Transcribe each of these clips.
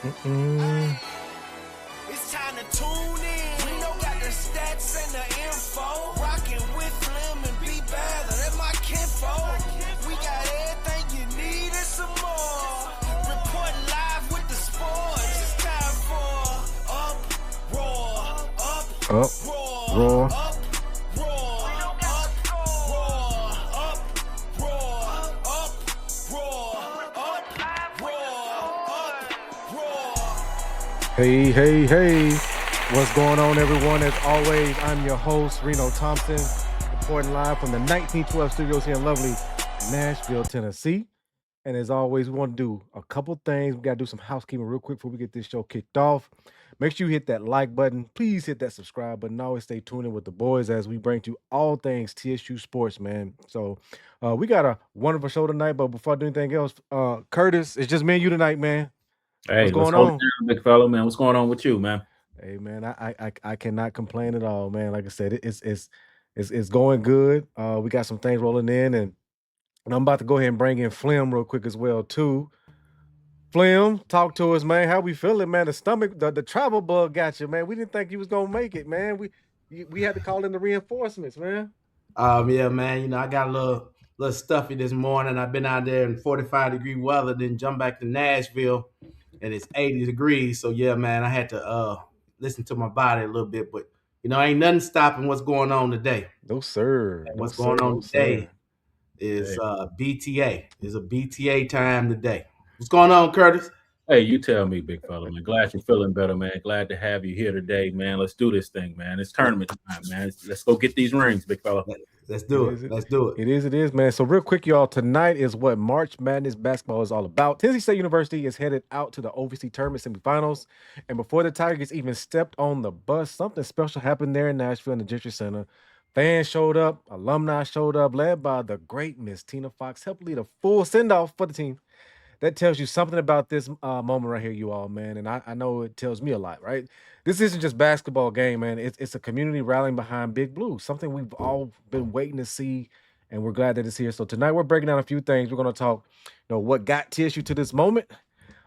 It's time to tune in. Reno got the stats and the info. Rocking with Flem and be better. That's my kinfolk. We got everything you need and some more. Reporting live with the sports. It's time for Uproar. Uproar. Hey. What's going on, everyone? As always, I'm your host, Reno Thompson, reporting live from the 1912 studios here in lovely Nashville, Tennessee. And as always, we want to do a couple things. We got to do some housekeeping real quick before we get this show kicked off. Make sure you hit that like button. Please hit that subscribe button. Always stay tuned in with the boys as we bring to you all things TSU sports, man. So we got a wonderful show tonight. But before I do anything else, Curtis, it's just me and you tonight, man. Hey, what's going hold on, it down, big fella, man? What's going on with you, man? Hey, man, I cannot complain at all, man. Like I said, it's going good. We got some things rolling in, and I'm about to go ahead and bring in Flem real quick as well too. Flem, talk to us, man. How we feeling, man? The travel bug got you, man. We didn't think you was gonna make it, man. We had to call in the reinforcements, man. Yeah, man. You know, I got a little stuffy this morning. I've been out there in 45-degree weather, then jumped back to Nashville, and it's 80 degrees. So yeah, man, I had to listen to my body a little bit. But you know, ain't nothing stopping what's going on today. No, sir. And what's going on today is BTA. It's a BTA time today. What's going on, Curtis? Hey, you tell me, big fella, man. Glad you're feeling better, man. Glad to have you here today, man. Let's do this thing, man. It's tournament time, man. Let's go get these rings, big fella. Let's do it. Let's do it. It is, man. So real quick, y'all, tonight is what March Madness basketball is all about. Tennessee State University is headed out to the OVC Tournament semifinals. And before the Tigers even stepped on the bus, something special happened there in Nashville in the Gentry Center. Fans showed up, alumni showed up, led by the great Miss Tina Fox, helped lead a full send-off for the team. That tells you something about this moment right here, you all, man. And I know it tells me a lot, right? This isn't just basketball game, man. It's a community rallying behind Big Blue, something we've all been waiting to see, and we're glad that it's here. So tonight we're breaking down a few things. We're going to talk, what got TSU to this moment.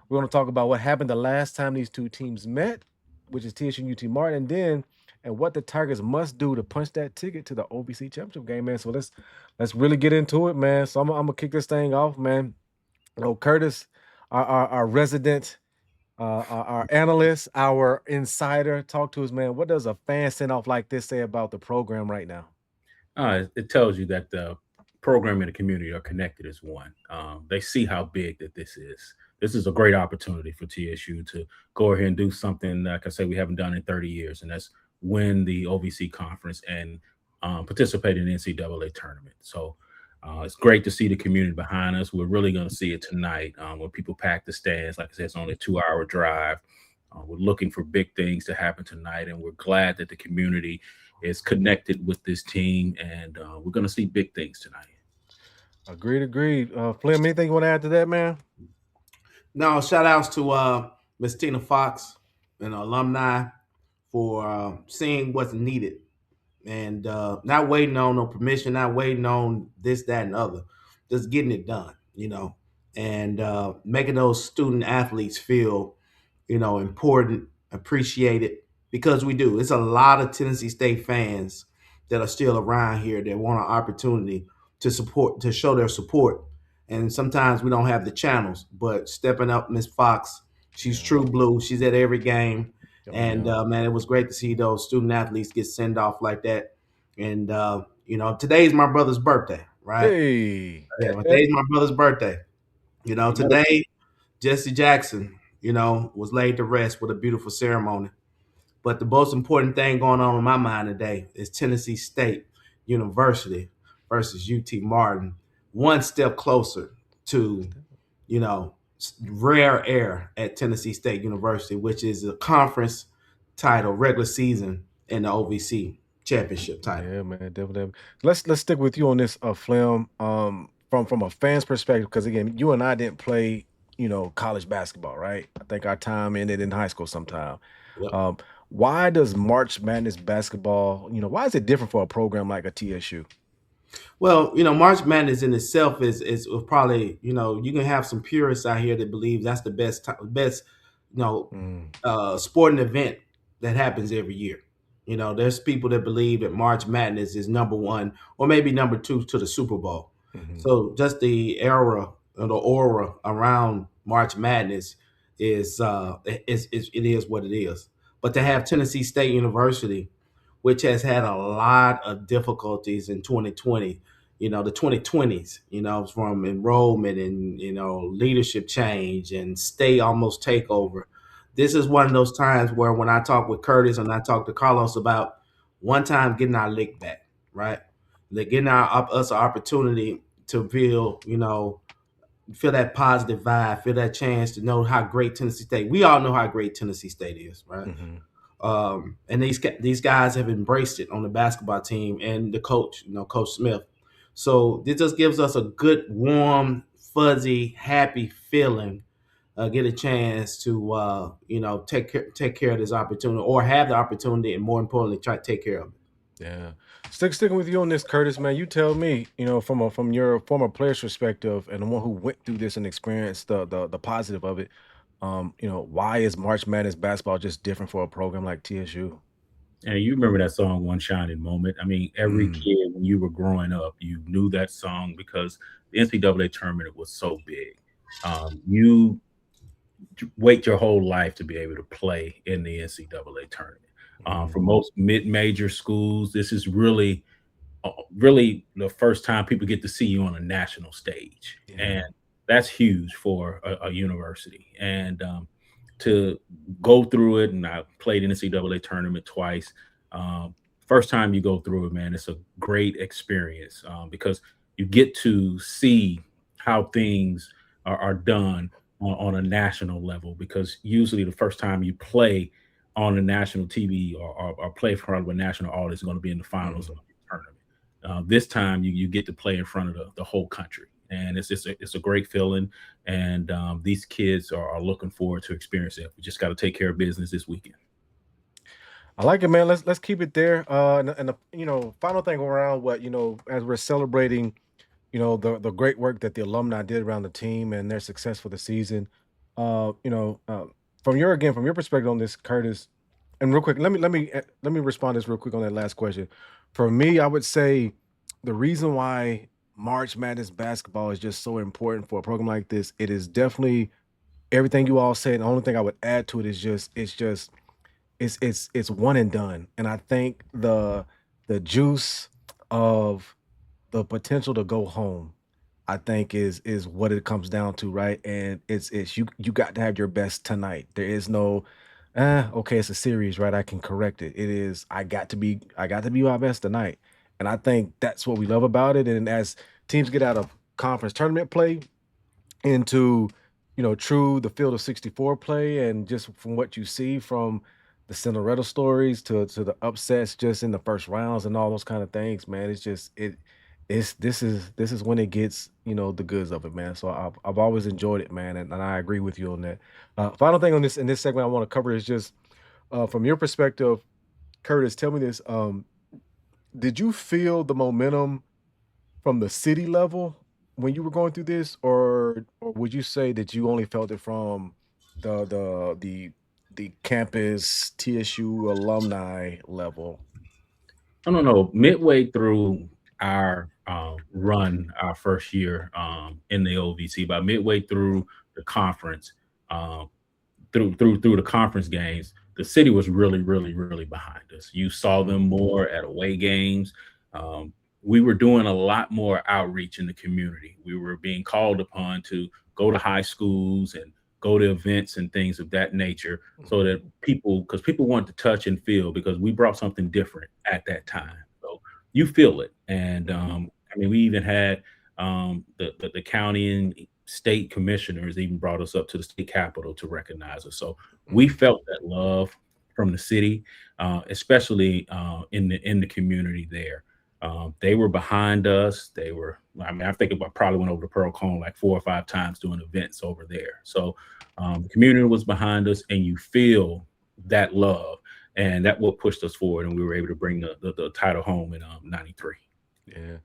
We're going to talk about what happened the last time these two teams met, which is TSU and UT Martin, and what the Tigers must do to punch that ticket to the OVC championship game, man. So let's really get into it, man. So I'm gonna kick this thing off, man. Curtis, our resident, our analyst, our insider, talk to us, man. What does a fan send off like this say about the program right now? It tells you that the program and the community are connected as one. They see how big that this is. This is a great opportunity for TSU to go ahead and do something, like I say, we haven't done in 30 years, and that's win the OVC conference and participate in the NCAA tournament. So it's great to see the community behind us. We're really going to see it tonight when people pack the stands. Like I said, it's only a 2-hour drive. We're looking for big things to happen tonight, and we're glad that the community is connected with this team, and we're going to see big things tonight. Agreed. Flem, anything you want to add to that, man? No, shout outs to Miss Tina Fox and alumni for seeing what's needed and not waiting on no permission, not waiting on this, that, and other, just getting it done, and making those student athletes feel, important, appreciated, because we do. It's a lot of Tennessee State fans that are still around here that want an opportunity to support, to show their support. And sometimes we don't have the channels, but stepping up, Miss Fox, she's true blue. She's at every game. And, man, it was great to see those student athletes get sent off like that. And, today's my brother's birthday, right? Hey. Yeah, today's my brother's birthday. Today, Jesse Jackson, was laid to rest with a beautiful ceremony. But the most important thing going on in my mind today is Tennessee State University versus UT Martin, one step closer to, rare air at Tennessee State University, which is a conference title, regular season, and the OVC championship title. Yeah, man, definitely. Let's stick with you on this, Flem. From a fan's perspective, because again, you and I didn't play, college basketball, right? I think our time ended in high school sometime. Yep. Why does March Madness basketball, why is it different for a program like a TSU? Well, March Madness in itself is probably, you can have some purists out here that believe that's the best sporting event that happens every year. There's people that believe that March Madness is number one or maybe number two to the Super Bowl. So just the era or the aura around March Madness is it is what it is. But to have Tennessee State University, which has had a lot of difficulties in 2020, the 2020s, from enrollment and, leadership change and state almost takeover. This is one of those times where when I talk with Curtis and I talk to Carlos about one time getting our lick back, right? Like getting us an opportunity to feel that positive vibe, feel that chance to know how great Tennessee State. We all know how great Tennessee State is, right? And these guys have embraced it on the basketball team and the coach, Coach Smith. So this just gives us a good, warm, fuzzy, happy feeling. Get a chance to take care of this opportunity, or have the opportunity, and more importantly, try to take care of it. Yeah. Sticking with you on this, Curtis, man, you tell me, from your former player's perspective and the one who went through this and experienced the positive of it, why is March Madness basketball just different for a program like TSU? And you remember that song, One Shining Moment. I mean, every kid, when you were growing up, you knew that song because the NCAA tournament was so big. You wait your whole life to be able to play in the NCAA tournament. For most mid-major schools, this is really the first time people get to see you on a national stage. And that's huge for a university. And to go through it, and I played in the NCAA tournament twice. First time you go through it, man, it's a great experience because you get to see how things are done on a national level, because usually the first time you play on a national TV or play in front of a national audience is going to be in the finals of the tournament. This time you get to play in front of the whole country, and it's a great feeling. And these kids are looking forward to experience it. We just got to take care of business this weekend. I like it, man. Let's keep it there. And the final thing around what as we're celebrating, the great work that the alumni did around the team and their success for the season. From your perspective on this, Curtis, and real quick, let me respond to this real quick on that last question. For me, I would say the reason why March Madness basketball is just so important for a program like this, it is definitely everything you all said. The only thing I would add to it is it's one and done. And I think the juice of the potential to go home, I think is what it comes down to, right? And it's you got to have your best tonight. There is no okay, it's a series, right? I can correct it. It is I got to be my best tonight. And I think that's what we love about it. And as teams get out of conference tournament play into the field of 64 play, and just from what you see from the Cinderella stories to the upsets just in the first rounds and all those kind of things, man, it's just this is when it gets the goods of it, man. So I've always enjoyed it, man, and I agree with you on that. Final thing on this in this segment I want to cover is just from your perspective, Curtis. Tell me this: did you feel the momentum from the city level when you were going through this, or would you say that you only felt it from the campus TSU alumni level? I don't know. Midway through our run, our first year in the OVC, by midway through the conference, through the conference games, the city was really, really, really behind us. You saw them more at away games. We were doing a lot more outreach in the community. We were being called upon to go to high schools and go to events and things of that nature, so that because people want to touch and feel, because we brought something different at that time. So you feel it. And I mean, we even had the county and state commissioners even brought us up to the state capitol to recognize us. So we felt that love from the city, especially in the community there. They were behind us. I think I probably went over to Pearl Cone like 4 or 5 times doing events over there. So the community was behind us, and you feel that love, and that what pushed us forward, and we were able to bring the title home in '93. Yeah.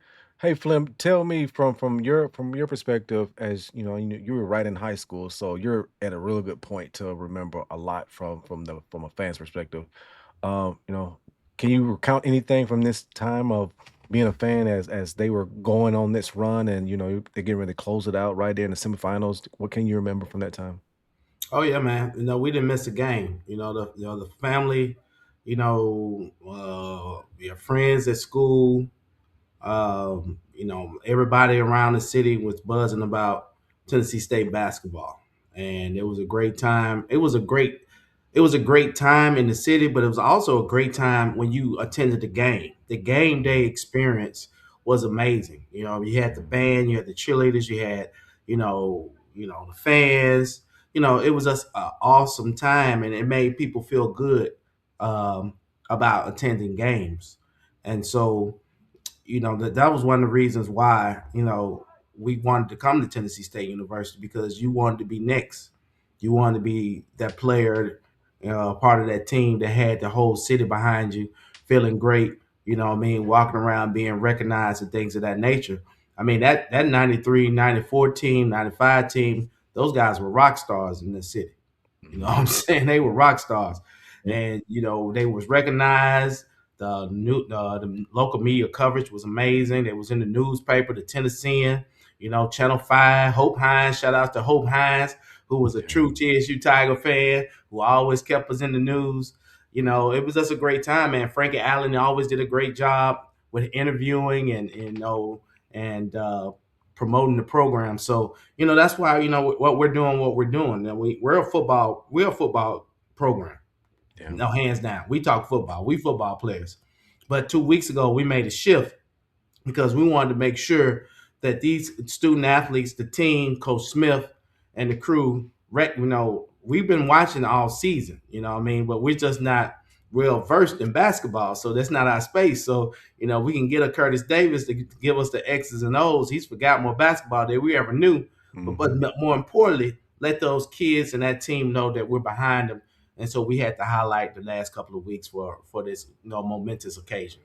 Hey Flem, tell me from your perspective, as you were right in high school, so you're at a really good point to remember a lot from a fan's perspective. You know, can you recount anything from this time of being a fan as they were going on this run and they're getting ready to close it out right there in the semifinals? What can you remember from that time? Oh yeah, man. We didn't miss a game. The family, your friends at school, everybody around the city was buzzing about Tennessee State basketball, and it was a great time. It was a great time in the city, but it was also a great time when you attended the game. The game day experience was amazing. You had the band, you had the cheerleaders, you had, the fans. It was just an awesome time, and it made people feel good um, about attending games. And so that was one of the reasons why we wanted to come to Tennessee State University, because you wanted to be next. You wanted to be that player, part of that team that had the whole city behind you, feeling great. Walking around being recognized and things of that nature. I mean, that 93, 94 team, 95 team, those guys were rock stars in the city. You know what I'm saying? They were rock stars, Yeah. and they was recognized. The local media coverage was amazing. It was in the newspaper, the Tennessean, Channel 5, Hope Hines. Shout out to Hope Hines, who was a true TSU Tiger fan, who always kept us in the news. It was just a great time, man. Frankie Allen always did a great job with interviewing and promoting the program. So that's why what we're doing, And we're a football program. Yeah. No, hands down. We talk football. We football players. But 2 weeks ago, we made a shift because we wanted to make sure that these student athletes, the team, Coach Smith, and the crew, we've been watching all season. But we're just not real versed in basketball, so that's not our space. So we can get a Curtis Davis to give us the X's and O's. He's forgot more basketball than we ever knew. But more importantly, let those kids and that team know that we're behind them. And so we had to highlight the last couple of weeks for this momentous occasion.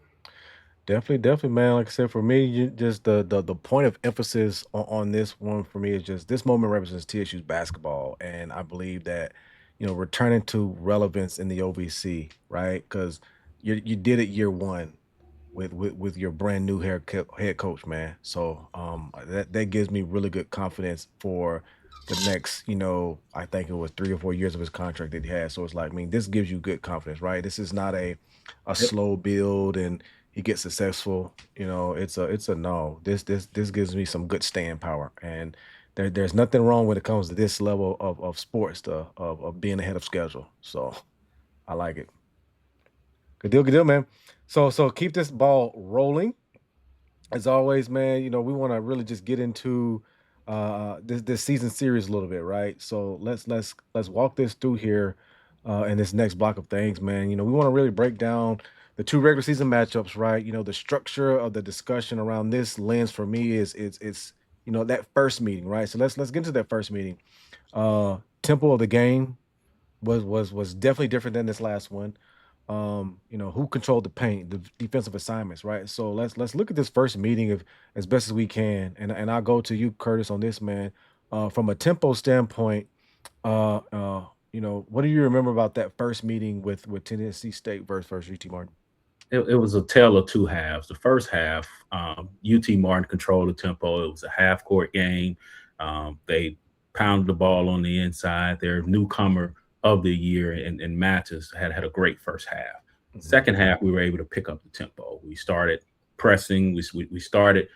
Definitely, man. Like I said, for me, just the point of emphasis on this one for me is just this moment represents TSU's basketball, and I believe that returning to relevance in the OVC, right? Because you did it year one with your brand new head coach, man. So that gives me really good confidence for the next, I think it was 3 or 4 years of his contract that he had. So it's like, I mean, this gives you good confidence, right? This is not a Yep. slow build and he gets successful. It's a no. This gives me some good staying power. And there's nothing wrong when it comes to this level of sports, of being ahead of schedule. So I like it. Good deal, man. So keep this ball rolling. As always, man, we want to really just get into this season series a little bit, right? So let's walk this through here in this next block of things, man. We want to really break down the two regular season matchups, right? The structure of the discussion around this lens for me is it's that first meeting, right? So let's get into that first meeting. Tempo of the game was definitely different than this last one. Who controlled the paint, the defensive assignments, right? So let's look at this first meeting as best as we can, and I'll go to you, Curtis, on this, man. From a tempo standpoint, what do you remember about that first meeting with Tennessee State versus UT Martin? It was a tale of two halves. The first half, UT Martin controlled the tempo. It was a half court game. They pounded the ball on the inside. Their newcomer of the year and Mathis had a great first half. Second half, we were able to pick up the tempo. We started pressing. We started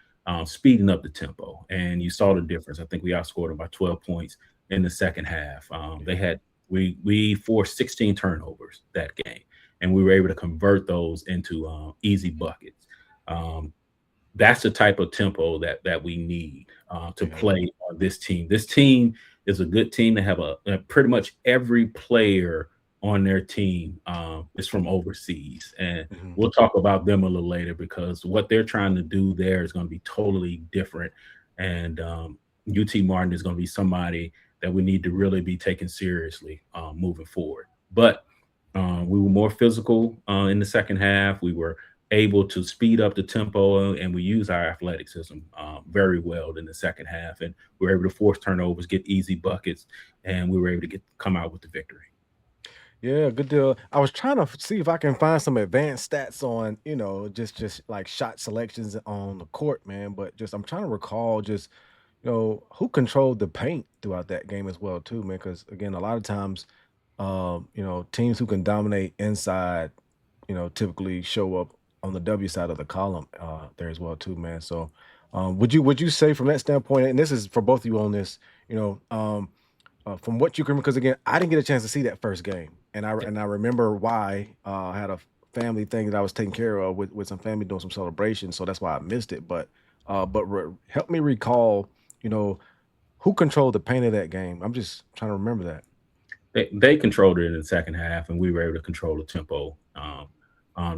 speeding up the tempo, and you saw the difference. I think we outscored them by 12 points in the second half. We forced 16 turnovers that game, and we were able to convert those into easy buckets. That's the type of tempo that we need to play on this team. This team is a good team. They have pretty much every player on their team is from overseas. And we'll talk about them a little later because what they're trying to do there is going to be totally different. And UT Martin is going to be somebody that we need to really be taken seriously moving forward. But we were more physical in the second half. We were able to speed up the tempo, and we use our athleticism very well in the second half, and we were able to force turnovers, get easy buckets, and we were able to come out with the victory. Yeah, good deal. I was trying to see if I can find some advanced stats on, just like shot selections on the court, man. But just I'm trying to recall just, who controlled the paint throughout that game as well, too, man. Because again, a lot of times, teams who can dominate inside, typically show up on the W side of the column there as well, too, man. So, would you say from that standpoint, and this is for both of you on this, from what you can, because again, I didn't get a chance to see that first game, and I remember why I had a family thing that I was taking care of with some family doing some celebration, so that's why I missed it. But help me recall, who controlled the paint of that game. I'm just trying to remember that. They controlled it in the second half, and we were able to control the tempo.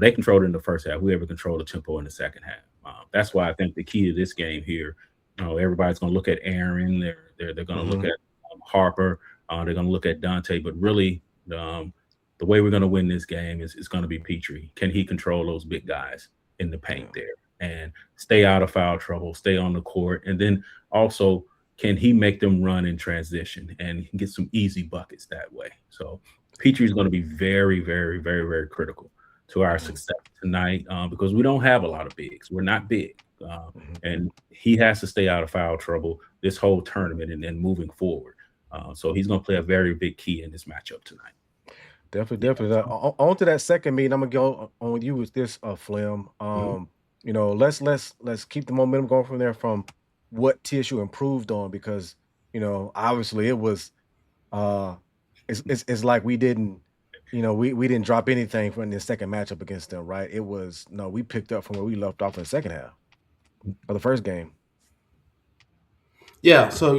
They controlled it in the first half. We were able to control the tempo in the second half. That's why I think the key to this game here, everybody's going to look at Aaron. They're going to look at Harper. They're going to look at Dante. But really, the way we're going to win this game is going to be Petrie. Can he control those big guys in the paint there and stay out of foul trouble, stay on the court, and then also can he make them run in transition and get some easy buckets that way? So Petrie is going to be very, very, very, very critical to our success tonight because we don't have a lot of bigs. We're not big. And he has to stay out of foul trouble this whole tournament and then moving forward. So he's going to play a very big key in this matchup tonight. Definitely. On to that second meeting, I'm gonna go on with you with this, Flem. Let's keep the momentum going from there from what TSU improved on, because obviously it was it's like we didn't we didn't drop anything from the second matchup against them, right? It was we picked up from where we left off in the second half of the first game. Yeah, so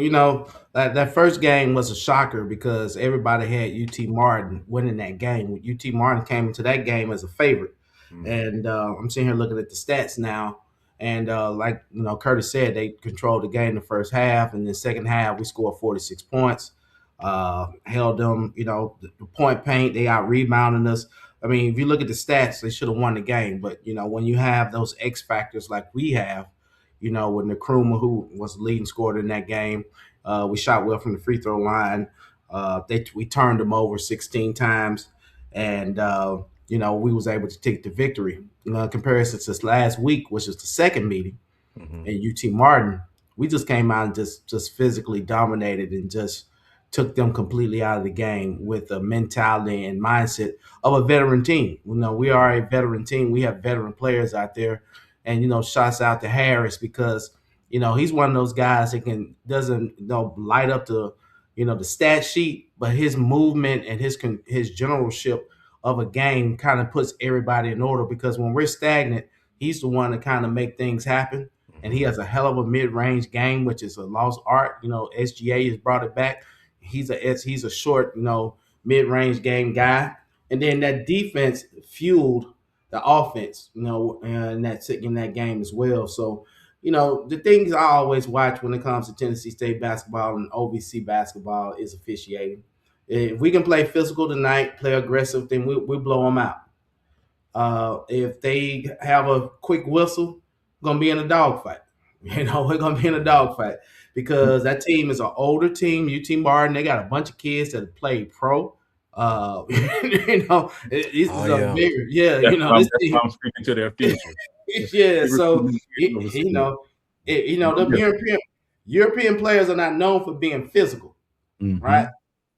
that first game was a shocker because everybody had UT Martin winning that game. UT Martin came into that game as a favorite, and I'm sitting here looking at the stats now, and like Curtis said, they controlled the game the first half, and the second half we scored 46 points, held them, the point paint, they out rebounding us. I mean, if you look at the stats, they should have won the game, but when you have those X factors like we have. With Nkrumah, who was the leading scorer in that game. We shot well from the free throw line. We turned them over 16 times, and we was able to take the victory. In comparison to this last week, which is the second meeting in UT Martin, we just came out and just physically dominated and just took them completely out of the game with the mentality and mindset of a veteran team. We are a veteran team. We have veteran players out there. And, shouts out to Harris because, he's one of those guys that doesn't light up the stat sheet, but his movement and his generalship of a game kind of puts everybody in order because when we're stagnant, he's the one to kind of make things happen. And he has a hell of a mid-range game, which is a lost art. SGA has brought it back. He's a short, mid-range game guy. And then that defense fueled the offense, and that's in that game as well. So, the things I always watch when it comes to Tennessee State basketball and OVC basketball is officiating. If we can play physical tonight, play aggressive, then we'll blow them out. If they have a quick whistle, we're going to be in a dogfight. We're going to be in a dogfight because that team is an older team, UT Martin. They got a bunch of kids that play pro. This is a bigger, this team. I'm speaking to their future. Yeah, so the European players are not known for being physical, right?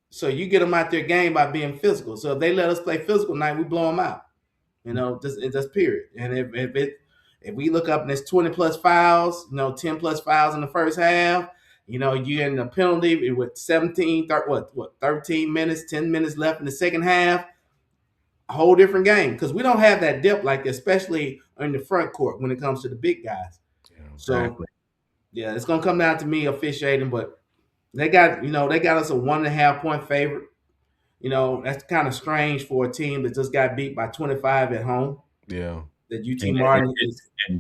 So you get them out their game by being physical. So if they let us play physical night, we blow them out. Just period. And if we look up and there's 20 plus fouls, 10 plus fouls in the first half. You're in the penalty with 13 minutes, 10 minutes left in the second half. A whole different game because we don't have that depth like especially in the front court when it comes to the big guys. Yeah, exactly. So, yeah, it's going to come down to me officiating, but they got us a 1.5 point favorite. That's kind of strange for a team that just got beat by 25 at home. Yeah. That UT Martin and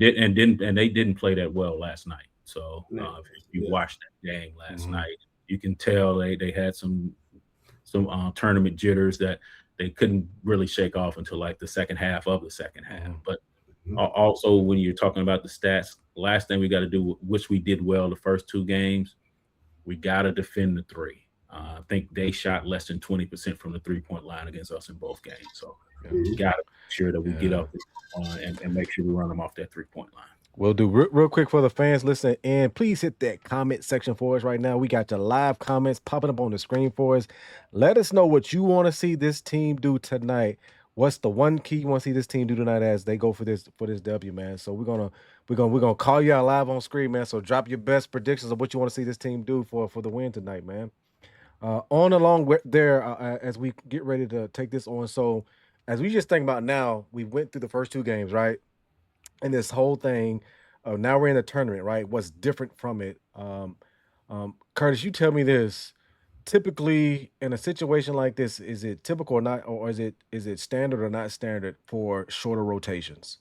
they didn't play that well last night. So if you watched that game last night, you can tell they had some tournament jitters that they couldn't really shake off until like the second half of the second half. But Also, when you're talking about the stats, last thing we got to do, which we did well the first 2 games, we got to defend the 3. I think they shot less than 20% from the 3-point line against us in both games. So we got to make sure that we get up and make sure we run them off that 3-point line. We'll do real quick for the fans listening, and please hit that comment section for us right now. We got your live comments popping up on the screen for us. Let us know what you want to see this team do tonight. What's the one key you want to see this team do tonight as they go for this W, man? So we're gonna call you out live on screen, man. So drop your best predictions of what you want to see this team do for the win tonight, man. On along with there, as we get ready to take this on. So as we just think about now, we went through the first 2 games, right? And this whole thing, now we're in the tournament, right? What's different from it? Curtis, you tell me this. Typically, in a situation like this, is it typical or not, or is it standard or not standard for shorter rotations?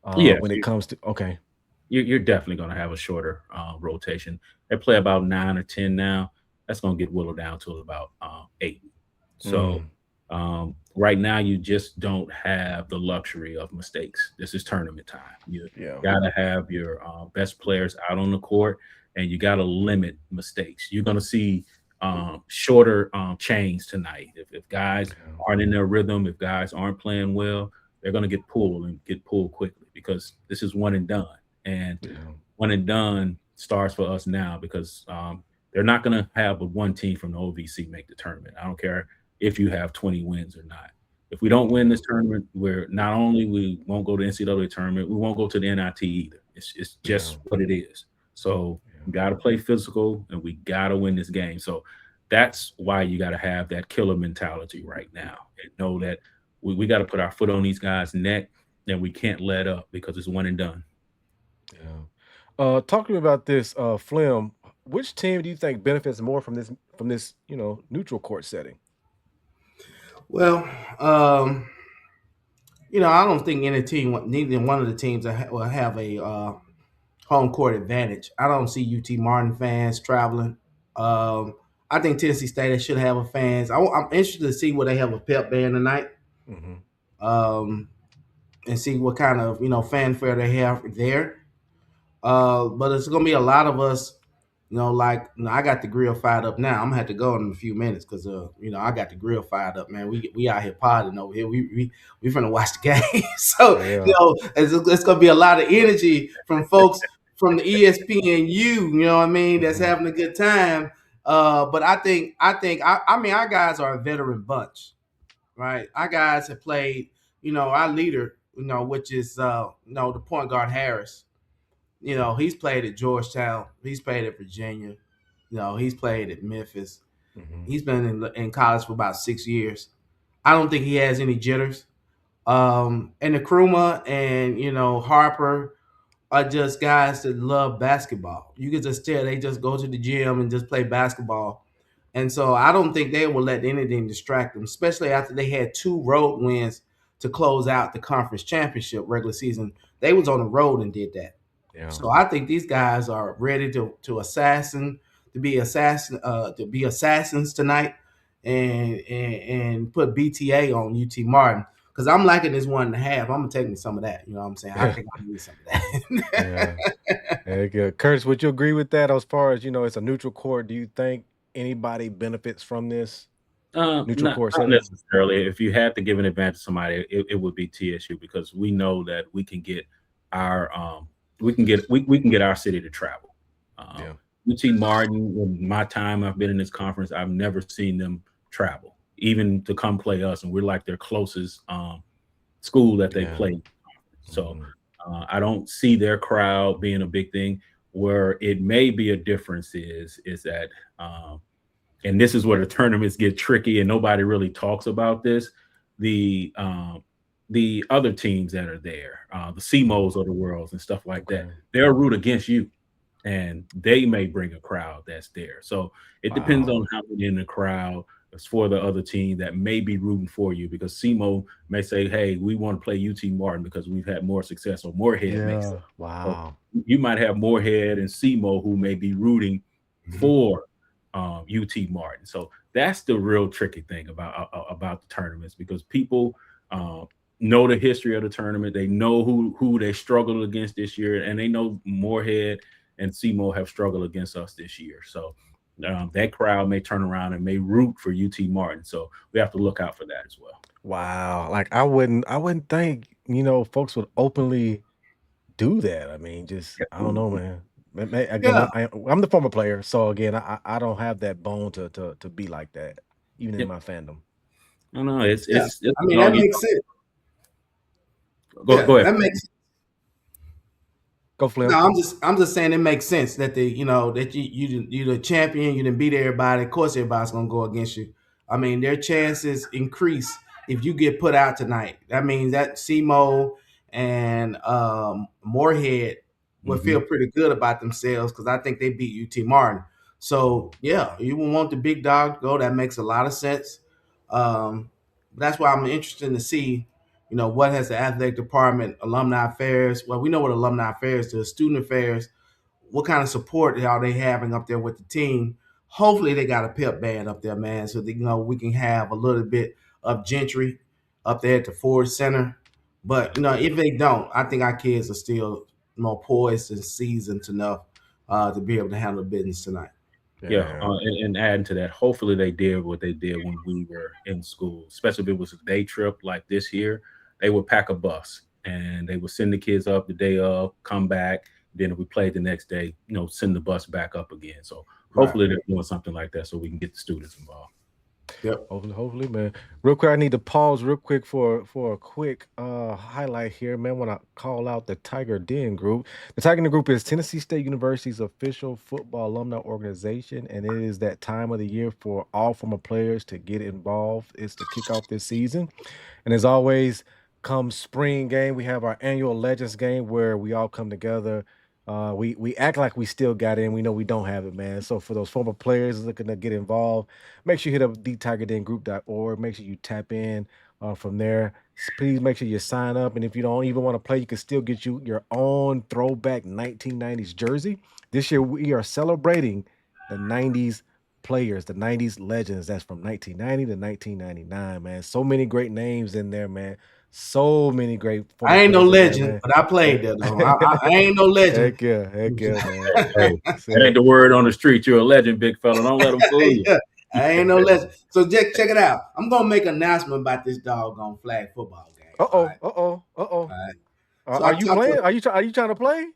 When it comes to you're definitely going to have a shorter rotation. They play about 9 or 10 now. That's going to get whittled down to about 8. So right now, you just don't have the luxury of mistakes. This is tournament time. You got to have your best players out on the court, and you got to limit mistakes. You're going to see shorter chains tonight. If guys aren't in their rhythm, if guys aren't playing well, they're going to get pulled quickly because this is one and done. And one and done starts for us now because they're not going to have one team from the OVC make the tournament. I don't care if you have 20 wins or not. If we don't win this tournament, we're not only we won't go to the NCAA tournament, we won't go to the NIT either. It's just what it is. So we got to play physical and we got to win this game. So that's why you got to have that killer mentality right now and know that we got to put our foot on these guys' neck and we can't let up because it's one and done. Talking about this, Flem, which team do you think benefits more from this neutral court setting? Well, I don't think neither one of the teams will have a home court advantage. I don't see UT Martin fans traveling. I think Tennessee State should have a fans. I'm interested to see what they have a pep band tonight, and see what kind of fanfare they have there. But it's gonna be a lot of us. I got the grill fired up now. I'm gonna have to go in a few minutes because I got the grill fired up, man. We out here partying over here. We finna watch the game. So it's gonna be a lot of energy from folks from the ESPNU. You know what I mean? That's having a good time. But I think our guys are a veteran bunch, right? Our guys have played. Our leader, which is the point guard Harris. He's played at Georgetown. He's played at Virginia. He's played at Memphis. He's been in college for about 6 years. I don't think he has any jitters. And Nkrumah and, Harper are just guys that love basketball. You can just tell they just go to the gym and just play basketball. And so I don't think they will let anything distract them, especially after they had 2 road wins to close out the conference championship regular season. They was on the road and did that. So I think these guys are ready to be assassins tonight and put BTA on UT Martin. Because I'm liking this 1.5. I'm gonna take me some of that. You know what I'm saying? I think I need some of that. Very good. Curtis, would you agree with that as far as it's a neutral court? Do you think anybody benefits from this neutral court setting? Not necessarily. If you had to give an advantage to somebody, it would be TSU because we know that we can get our we can get our city to travel. UT Martin, in my time I've been in this conference, I've never seen them travel, even to come play us, and we're like their closest school that they play. So I don't see their crowd being a big thing. Where it may be a difference is that, and this is where the tournaments get tricky, and nobody really talks about this. The other teams that are there, the CMOs of the world and stuff like that, they'll root against you, and they may bring a crowd that's there. So it depends on how many in the crowd is for the other team that may be rooting for you, because CMO may say, hey, we want to play UT Martin because we've had more success, or Moorhead makes it. So you might have Moorhead and CMO who may be rooting for UT Martin. So that's the real tricky thing about the tournaments, because people know the history of the tournament. They know who they struggled against this year, and they know Moorhead and Seymour have struggled against us this year. So that crowd may turn around and may root for UT Martin. So we have to look out for that as well. Wow. Like I wouldn't think, folks would openly do that. I mean, I don't know, man. Again, I'm the former player, so again, I don't have that bone to be like that, even in my fandom. No, it's I mean, that makes sense. Go ahead. That makes sense. Go Flem. No, I'm just saying it makes sense that that you're the champion, you didn't beat everybody. Of course, everybody's gonna go against you. I mean, their chances increase if you get put out tonight. That means that SEMO and Moorhead will feel pretty good about themselves because I think they beat UT Martin. So yeah, you will want the big dog to go. That makes a lot of sense. That's why I'm interested to see, what has the athletic department, alumni affairs. Well, we know what alumni affairs do, student affairs. What kind of support are they having up there with the team? Hopefully, they got a pep band up there, man, so that we can have a little bit of gentry up there at the Ford Center. But if they don't, I think our kids are still more poised and seasoned enough to be able to handle business tonight. Yeah, and adding to that, hopefully they did what they did when we were in school, especially if it was a day trip like this year. They would pack a bus and they would send the kids up the day of, come back. Then if we played the next day, send the bus back up again. So hopefully they're doing something like that so we can get the students involved. Yep. Hopefully, man. Real quick, I need to pause real quick for a quick highlight here, man. I want to call out the Tiger Den Group. The Tiger Den Group is Tennessee State University's official football alumni organization, and it is that time of the year for all former players to get involved. It's to kick off this season. And as always, come spring game, we have our annual Legends game where we all come together. We act like we still got in. We know we don't have it, man. So for those former players looking to get involved, make sure you hit up thetigerdengroup.org. Make sure you tap in from there. Please make sure you sign up. And if you don't even want to play, you can still get your own throwback 1990s jersey. This year, we are celebrating the 90s players, the 90s legends. That's from 1990 to 1999, man. So many great names in there, man. So many great. I ain't no legend, but I played that though. I ain't no legend. Heck yeah, man. That ain't the word on the street. You're a legend, big fella. Don't let them fool you. I ain't no legend. So check it out. I'm gonna make an announcement about this doggone flag football game. All right. So are you playing? Are you trying to play?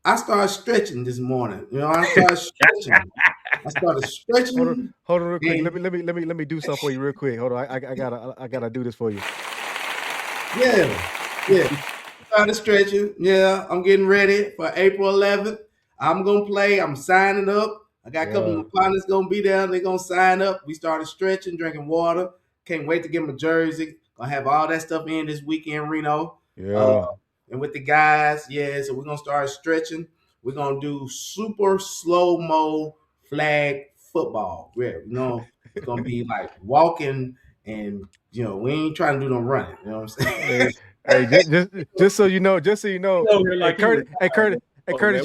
I started stretching this morning. I started stretching. Hold on real quick. Let me do something for you real quick. Hold on. I gotta do this for you. Yeah. Started stretching. Yeah, I'm getting ready for April 11th. I'm gonna play. I'm signing up. I got a couple of my partners gonna be there. They're gonna sign up. We started stretching, drinking water. Can't wait to get my jersey. Gonna have all that stuff in this weekend, Reno. Yeah. And with the guys, so we're gonna start stretching. We're gonna do super slow-mo flag football. It's gonna be like walking and we ain't trying to do no running. You know what I'm saying? Hey, just so you know, Curtis,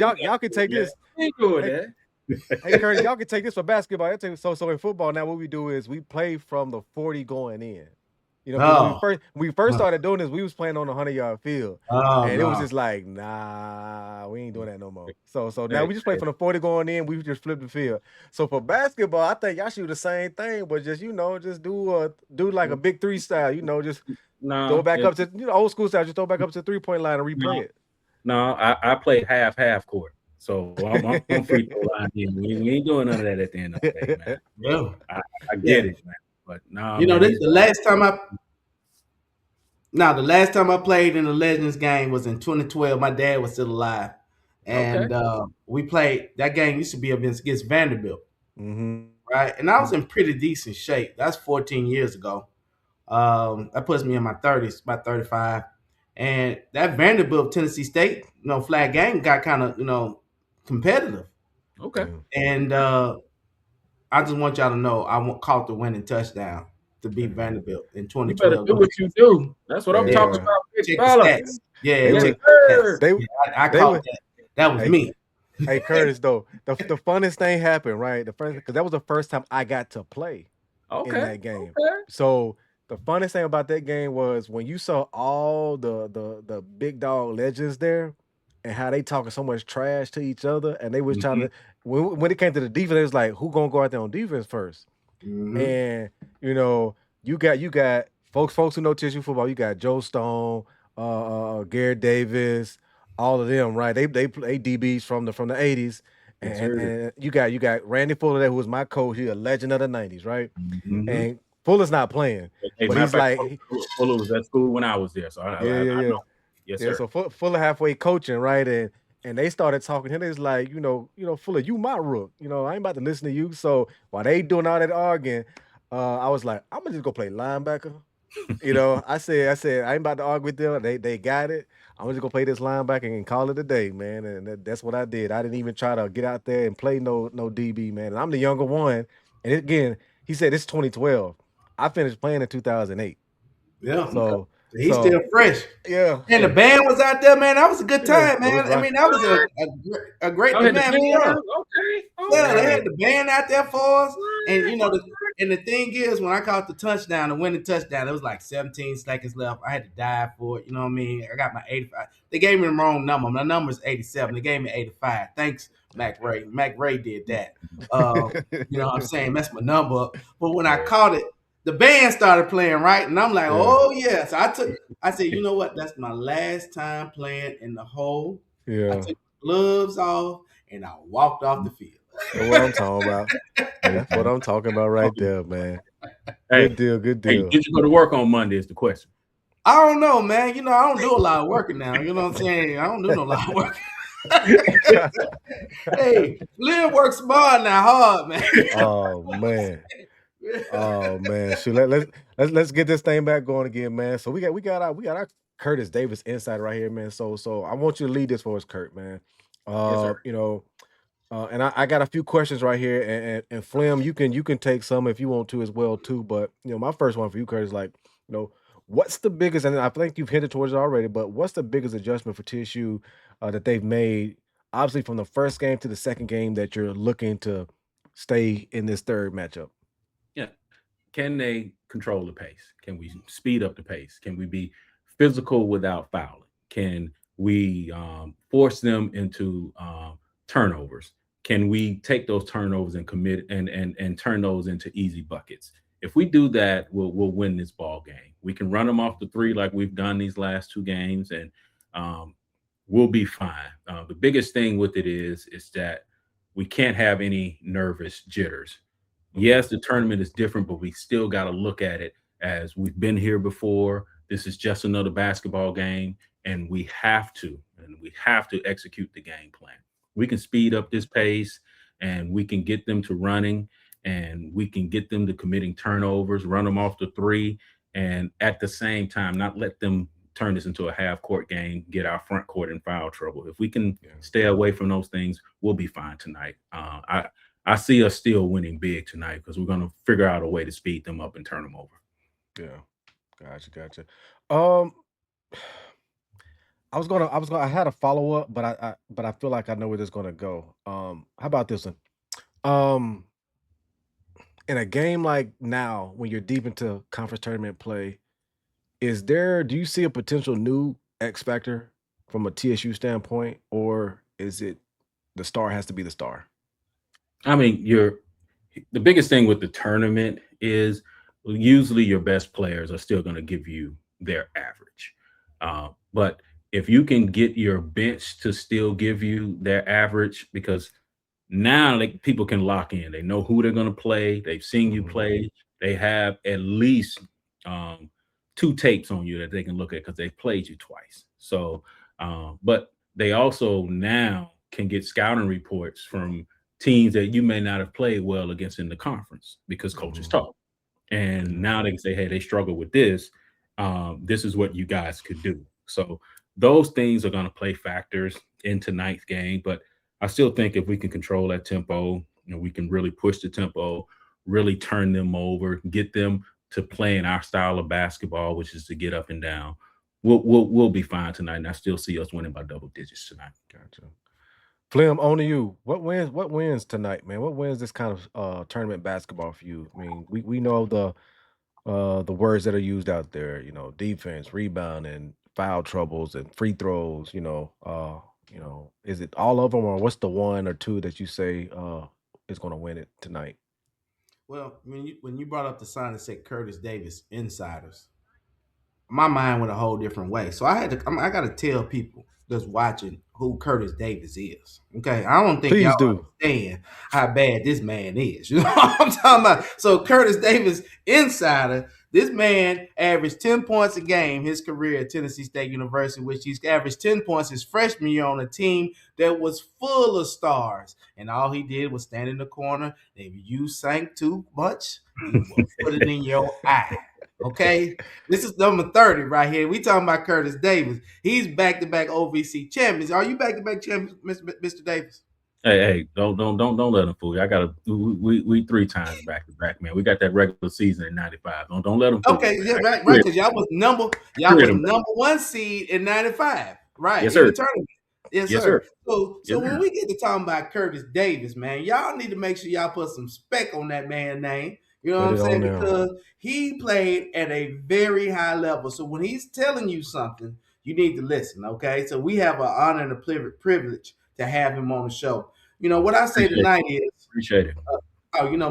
y'all can take this. Hey, Curtis, y'all can take this for basketball. So in football now, what we do is we play from the 40 going in. When we first started doing this, we was playing on a 100-yard field, it was just like, nah, we ain't doing that no more. So now we just play from the 40 going in. We just flip the field. So for basketball, I think y'all should do the same thing, but just just do like a big three style. Just throw back up to old school style. Just throw back up to the 3-point line and replay it. No, I played half court. So I'm free throw line here. We ain't doing none of that at the end of the day, man. Yeah, I get it, man. But no, the last time I played in the Legends game was in 2012. My dad was still alive, and we played. That game used to be against Vanderbilt, right? And I was in pretty decent shape. That's 14 years ago. That puts me in my 30s, about 35. And that Vanderbilt Tennessee State, flag game got kind of competitive. Okay. And I just want y'all to know I caught the winning touchdown to beat Vanderbilt in 2012. You better do what you do. That's what I'm talking about. Check the stats. I caught that. That was me. Hey, Curtis, though, the funnest thing happened, right? Because that was the first time I got to play in that game. Okay. So the funniest thing about that game was when you saw all the big dog legends there and how they talking so much trash to each other, and they was trying to when it came to the defense, it was like, who gonna go out there on defense first? And you know, you got folks who know TSU football. You got Joe Stone, Garrett Davis, all of them, right? They play DBs from the 80s. And you got Randy Fuller there, who was my coach. He's a legend of the 90s, right? And Fuller's not playing, Hey, but matter he's of fact, like, Fuller was at school when I was there, so I know. Yes, yeah. sir. So Fuller halfway coaching, right? And they started talking. And it's like, Fuller, you my rook. I ain't about to listen to you. So while they doing all that arguing, I was like, I'm gonna just go play linebacker. I said I ain't about to argue with them. They got it. I'm just gonna play this linebacker and call it a day, man. And that's what I did. I didn't even try to get out there and play no DB, man. And I'm the younger one. And again, he said it's 2012. I finished playing in 2008. Yeah. So he's still fresh. Yeah. And the band was out there, man. That was a good time, man. I mean, that was a great man. Okay. Yeah, they had the band out there for us. And the thing is, when I caught the touchdown, the winning touchdown, it was like 17 seconds left. I had to dive for it. You know what I mean? I got my 85. They gave me the wrong number. My number is 87. They gave me 85. Thanks, Mac Ray. Mac Ray did that. You know what I'm saying? That's my number. But when I caught it, the band started playing, right? And I'm like, oh, yeah. So I said, you know what? That's my last time playing in the hole. Yeah. I took the gloves off and I walked off the field. That's what I'm talking about. That's what I'm talking about right there, man. Good deal. Hey, did you go to work on Monday is the question. I don't know, man. I don't do a lot of working now. You know what I'm saying? I don't do no lot of work. Hey, Flem works smart, not hard, man. Oh man. Shoot, let's get this thing back going again, man. So we got our Curtis Davis insight right here, man. So I want you to lead this for us, Kurt, man. Yes, sir. And I got a few questions right here, and Flem, you can take some if you want to as well too. But my first one for you, Kurt, is like, what's the biggest? And I think you've hinted towards it already, but what's the biggest adjustment for TSU that they've made? Obviously, from the first game to the second game, that you're looking to stay in this third matchup. Yeah, can they control the pace? Can we speed up the pace? Can we be physical without fouling? Can we force them into turnovers? Can we take those turnovers and commit and turn those into easy buckets? If we do that, we'll win this ball game. We can run them off the three like we've done these last two games, and we'll be fine. The biggest thing with it is that we can't have any nervous jitters. Yes, the tournament is different, but we still got to look at it as we've been here before. This is just another basketball game, and we have to execute the game plan. We can speed up this pace, and we can get them to running, and we can get them to committing turnovers, run them off the three, and at the same time, not let them turn this into a half-court game, get our front court in foul trouble. If we can stay away from those things, we'll be fine tonight. I see us still winning big tonight because we're going to figure out a way to speed them up and turn them over. Yeah, gotcha. I had a follow up, but I feel like I know where this is gonna go. How about this one? In a game like now, when you're deep into conference tournament play, do you see a potential new X factor from a TSU standpoint, or is it the star has to be the star? I mean, the biggest thing with the tournament is usually your best players are still going to give you their average. But if you can get your bench to still give you their average, because now people can lock in. They know who they're going to play. They've seen you play. They have at least 2 tapes on you that they can look at because they've played you twice. So, but they also now can get scouting reports from teams that you may not have played well against in the conference because coaches talk. And now they can say, hey, they struggle with this. This is what you guys could do. So those things are going to play factors in tonight's game. But I still think if we can control that tempo, we can really push the tempo, really turn them over, get them to play in our style of basketball, which is to get up and down. We'll be fine tonight. And I still see us winning by double digits tonight. Gotcha. Flem, on to you. What wins tonight, man? What wins this kind of tournament basketball for you? I mean, we know the words that are used out there, defense, rebound, and foul troubles and free throws, is it all of them, or what's the one or two that you say is going to win it tonight? Well, when you brought up the sign that said Curtis Davis insiders, my mind went a whole different way. So I got to tell people that's watching who Curtis Davis is. Okay, I don't think Please y'all do. understand how bad this man is. You know what I'm talking about? So Curtis Davis insider. This man averaged 10 points a game his career at Tennessee State University, which he's averaged 10 points his freshman year on a team that was full of stars. And all he did was stand in the corner. If you sank too much, he will put it in your eye. Okay, this is number 30 right here. We talking about Curtis Davis. He's back-to-back OVC champions. Are you back-to-back champions, Mr. Davis? Hey, don't let them fool you. I got we 3 times back to back, man. We got that regular season in '95. Don't let them fool Okay, you, yeah, right, because y'all was number 1 seed in '95, right? Yes, In sir. the tournament. Yes, Yes, sir. sir. So Yes, when sir. we get to talking about Curtis Davis, man, y'all need to make sure y'all put some spec on that man's name. You know Put what I'm it saying? on them. Because he played at a very high level. So when he's telling you something, you need to listen. Okay. So we have an honor and a privilege to have him on the show. You know what I say tonight is Appreciate it.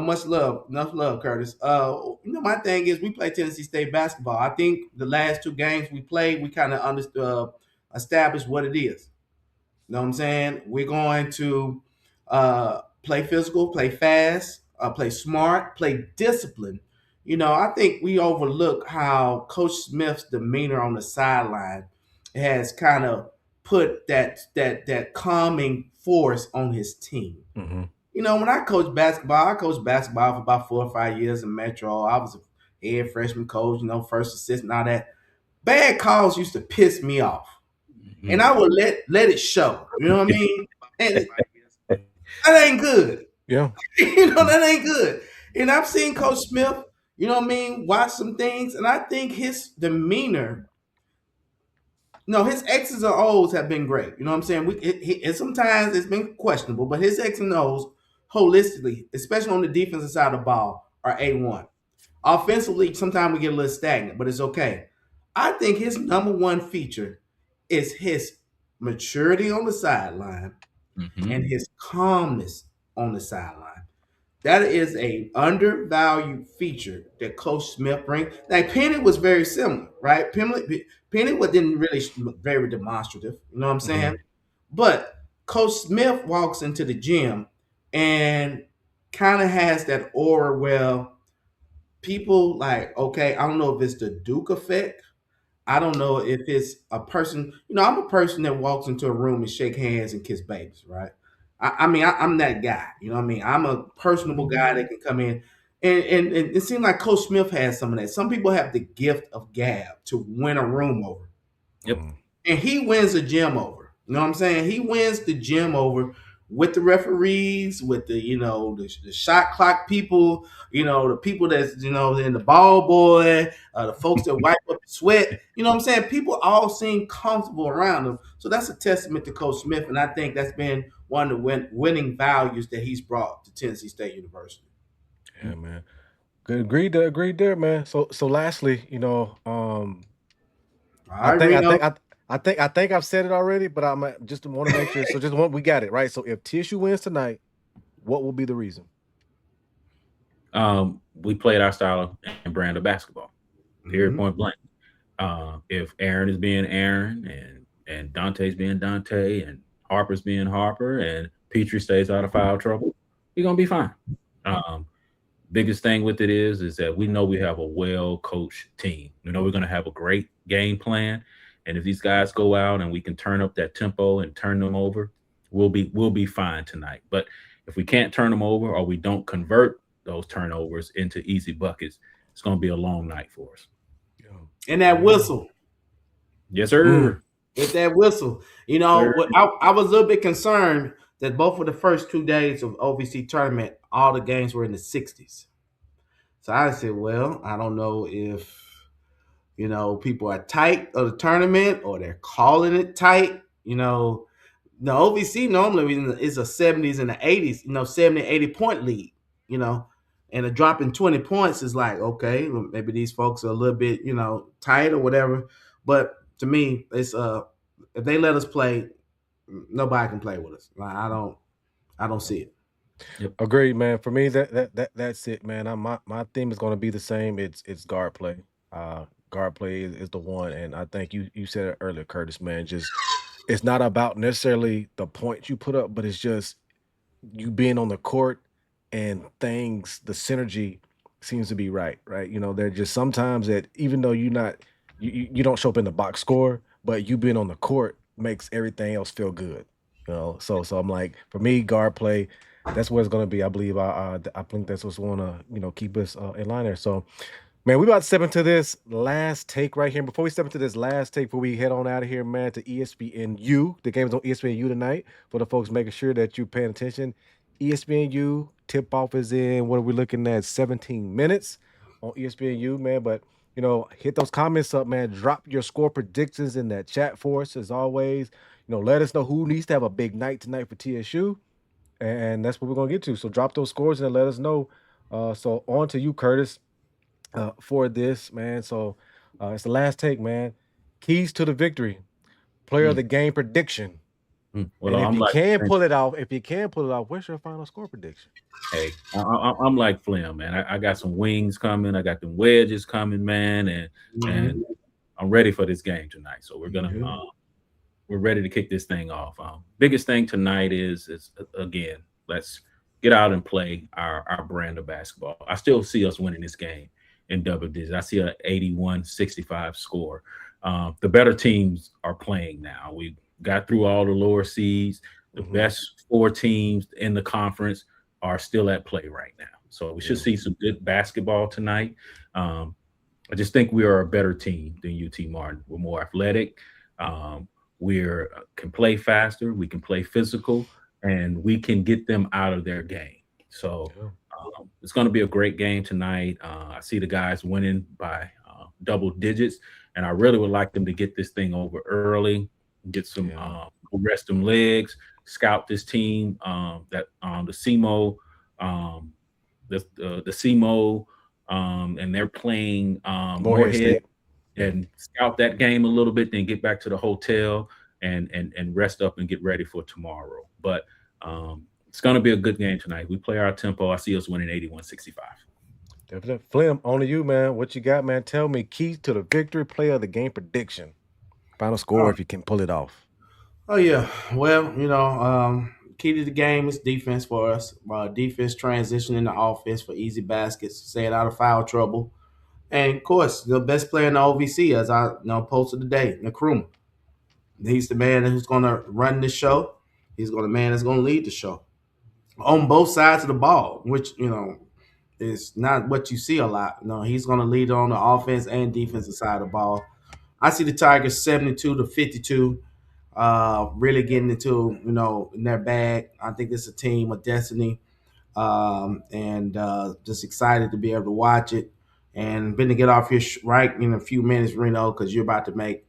much love, enough love, Curtis. My thing is we play Tennessee State basketball. I think the last 2 games we played, we kind of established what it is. You know what I'm saying? We're going to play physical, play fast, play smart, play discipline. I think we overlook how Coach Smith's demeanor on the sideline has kind of put that calming force on his team. Mm-hmm. When I coached basketball for about 4 or 5 years in Metro. I was a head freshman coach, first assistant, all that. Bad calls used to piss me off. Mm-hmm. And I would let it show. You know what I mean? And that ain't good. Yeah. That ain't good. And I've seen Coach Smith, watch some things, and I think his demeanor, his X's and O's have been great. You know what I'm saying? And sometimes it's been questionable, but his X's and O's holistically, especially on the defensive side of the ball, are A1. Offensively, sometimes we get a little stagnant, but it's okay. I think his number one feature is his maturity on the sideline and his calmness on the sideline. That is a undervalued feature that Coach Smith brings. Like Penny was very similar, right? Penny didn't really very demonstrative, you know what I'm saying? But Coach Smith walks into the gym and kind of has that aura where people like, okay, I don't know if it's the Duke effect. I don't know if it's a person. I'm a person that walks into a room and shake hands and kiss babies, right? I'm that guy. You know what I mean? I'm a personable guy that can come in. And it seems like Coach Smith has some of that. Some people have the gift of gab to win a room over. Yep. And he wins the gym over. You know what I'm saying? He wins the gym over with the referees, with the shot clock people, the people that's, in the ball boy, the folks that wipe up the sweat. You know what I'm saying? People all seem comfortable around him. So that's a testament to Coach Smith. And I think that's been one of the winning values that he's brought to Tennessee State University. Yeah, man. Good. Agreed there, man. So lastly, I think I've said it already, but I'm just want to make sure. So we got it right. So if TSU wins tonight, what will be the reason? We played our style and brand of basketball. Period. Point blank. If Aaron is being Aaron and Dante's being Dante and Harper's being Harper and Petrie stays out of foul trouble, you're gonna be fine. Biggest thing with it is that we know we have a well-coached team. We know we're gonna have a great game plan. And if these guys go out and we can turn up that tempo and turn them over, we'll be fine tonight. But if we can't turn them over or we don't convert those turnovers into easy buckets, it's going to be a long night for us. And that whistle. Yes, sir. With that whistle. I was a little bit concerned that both of the first 2 days of OVC tournament, all the games were in the 60s. So I said, well, I don't know if people are tight of the tournament or they're calling it tight. The OVC normally is a 70s and the 80s, 70, 80 point lead, And a drop in 20 points is like, okay, well, maybe these folks are a little bit, tight or whatever. But to me, it's if they let us play, nobody can play with us. Like, I don't see it. Yep. Agreed, man. For me, that's it, man. My theme is going to be the same. It's guard play. Guard play is the one, and I think you said it earlier, Curtis. Man, just it's not about necessarily the points you put up, but it's just you being on the court and the synergy seems to be right, right? There just sometimes that even though you don't show up in the box score, but you being on the court makes everything else feel good. So I'm like, for me, guard play, that's what it's gonna be. I believe I think that's what's gonna keep us in line there. So man, we about to step into this last take right here. Before we step into this last take, before we head on out of here, man, to ESPNU. The game is on ESPNU tonight. For the folks making sure that you're paying attention. ESPNU tip-off is in, what are we looking at, 17 minutes on ESPNU, man. But, hit those comments up, man. Drop your score predictions in that chat for us, as always. Let us know who needs to have a big night tonight for TSU. And that's what we're going to get to. So drop those scores and let us know. So on to you, Curtis. For this, man. So it's the last take, man. Keys to the victory. Player of the game prediction. Well, and if you can pull it off, what's your final score prediction? Hey, I'm like Flem, man. I got some wings coming. I got them wedges coming, man, and I'm ready for this game tonight. So we're ready to kick this thing off. Biggest thing tonight is again, let's get out and play our brand of basketball. I still see us winning this game in double digits. I see a 81-65 score. The better teams are playing now. We got through all the lower seeds. The best 4 teams in the conference are still at play right now. So we should see some good basketball tonight. I just think we are a better team than UT Martin. We're more athletic. We can play faster. We can play physical, and we can get them out of their game. So it's going to be a great game tonight. I see the guys winning by double digits, and I really would like them to get this thing over early, get some rest them legs, scout this team. The SEMO, the SEMO, and they're playing Morehead, and scout that game a little bit, then get back to the hotel and rest up and get ready for tomorrow. But it's going to be a good game tonight. We play our tempo. I see us winning 81-65. Definitely. Flem, on to you, man. What you got, man? Tell me keys to the victory, player of the game prediction. Final score, if you can pull it off. Oh, yeah. Well, key to the game is defense for us. Defense transition into offense for easy baskets, staying out of foul trouble. And, of course, the best player in the OVC, as I posted today, Nkrumah. He's the man who's going to run the show. He's the man that's going to lead the show on both sides of the ball, which, is not what you see a lot. No, he's going to lead on the offense and defensive side of the ball. I see the Tigers 72-52, really getting into, in their bag. I think this is a team of destiny, and just excited to be able to watch it. And been to get off here right in a few minutes, Reno, because you're about to make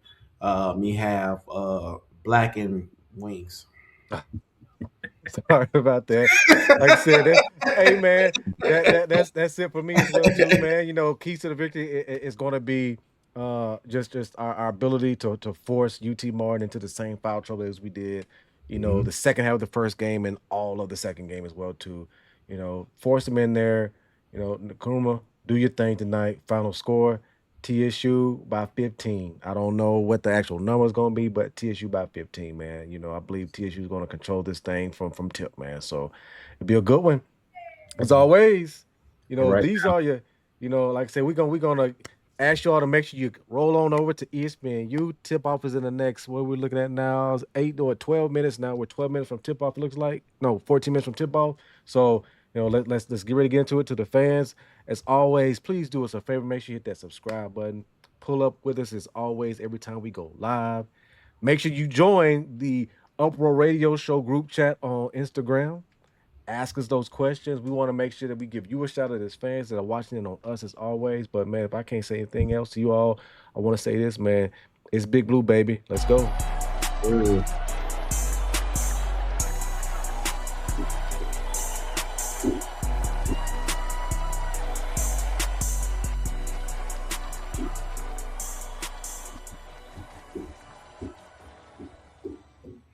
me have blackened wings. Sorry about that. Like I said, hey man, that's it for me as well too, man. Keys to the victory is going to be just our ability to force UT Martin into the same foul trouble as we did, the second half of the first game and all of the second game as well too. Force them in there. Nkrumah, do your thing tonight. Final score, TSU by 15. I don't know what the actual number is going to be, but TSU by 15, man. I believe TSU is going to control this thing from tip, man. So it'll be a good one. As always, these are your, like I said, we're gonna ask y'all to make sure you roll on over to ESPNU. Tip off is in the next, what we're looking at now, is 8 or 12 minutes now. We're 12 minutes from tip off, it looks like. No, 14 minutes from tip off. So let's get ready to get into it. To the fans, as always, please do us a favor. Make sure you hit that subscribe button. Pull up with us as always every time we go live. Make sure you join the Uproar Radio Show group chat on Instagram. Ask us those questions. We want to make sure that we give you a shout out as fans that are watching it on us as always. But man, if I can't say anything else to you all, I want to say this, man. It's Big Blue, baby. Let's go.